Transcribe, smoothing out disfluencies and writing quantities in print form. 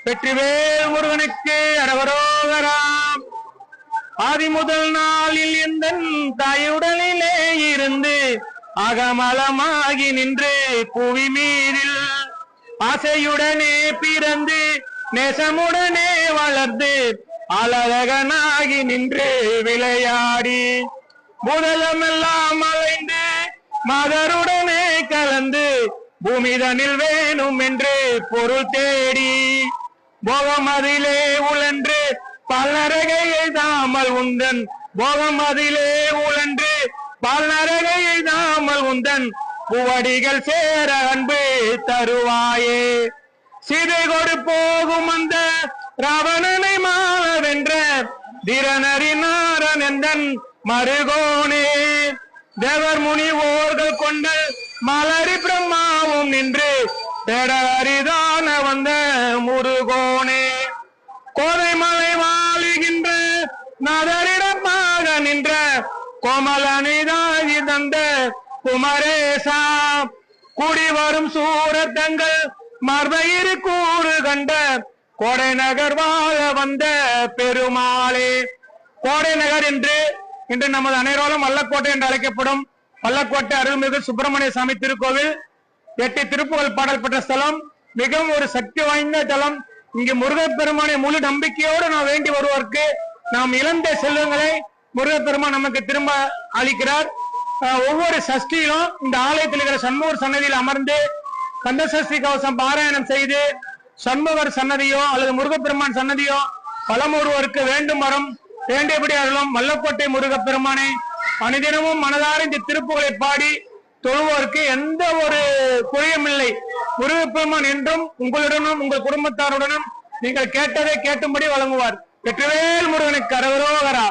வெற்றிவேல் முருகனுக்கு அரவரோகராம். ஆதி முதல் நாளில் எந்த தாயுடலிலே இருந்து அகமலமாகி நின்று புவி மீதில் ஆசையுடனே பிறந்து நேசமுடனே வளர்ந்து அழகனாகி நின்று விளையாடி முதலமெல்லாம் அலைந்து மகருடனே கலந்து பூமிதனில் வேணும் என்று பொருள் தேடி போகம் அதிலே உழன்று பல்நரகை எய்தாமல் உந்தன் போகம் அதிலே உழன்று பல்நரகை எய்தாமல் உந்தன் புவடிகள் சேர அன்பு தருவாயே. சீதை கொடு போகும் அந்த ராவணனை மாளவென்ற திறனறிநாரன் எந்தன் மருகோனே. தேவர் முனிவோர்கள் கொண்ட மலரி பிரம்மாவும் நின்று தேட அரிதான வந்த முருகோனே. கோதை மலை வாழுகின்ற நதரிடமாக நின்ற கோமலனிதாகி தந்த குமரேசா. கூடி வரும் சூரத்தங்கள் மர்பயிறு கூறு கண்ட கோடை நகர் வாழ வந்த பெருமாளே. கோடை நகர் என்று இன்று நமது அனைவரும் வல்லக்கோட்டை என்று அழைக்கப்படும் வல்லக்கோட்டை அருள்மிகு சுப்பிரமணிய சாமி திருக்கோவில் 8 திருப்புகழ் பாடல் பெற்ற ஸ்தலம். மிகவும் ஒரு சக்தி வாய்ந்த தலம். இங்கு முருகப்பெருமானை முழு நம்பிக்கையோடு நாம் வேண்டி வருவதற்கு நாம் இழந்த செல்வங்களை முருகப்பெருமான் நமக்கு திரும்ப அளிக்கிறார். ஒவ்வொரு சஷ்டியிலும் இந்த ஆலயத்தில் இருக்கிற சண்முகர் சன்னதியில் அமர்ந்து கந்த சஷ்டி கவசம் பாராயணம் செய்து சண்முகர் சன்னதியோ அல்லது முருகப்பெருமான் சன்னதியோ பலம் ஒருவருக்கு வேண்டும் வரும் வேண்டியபடி அருளும் வல்லக்கோட்டை முருகப்பெருமானை அனுதினமும் மனதார இந்த திருப்புகளை பாடி தொழுவோருக்கு எந்த ஒரு குறையும் இல்லை. முருகப்பெருமான் என்றும் உங்களுடனும் உங்கள் குடும்பத்தாருடனும் நீங்கள் கேட்டதை கேட்டும்படி வழங்குவார். வெற்றிவேல் முருகனுக்கு அரவரோகரா.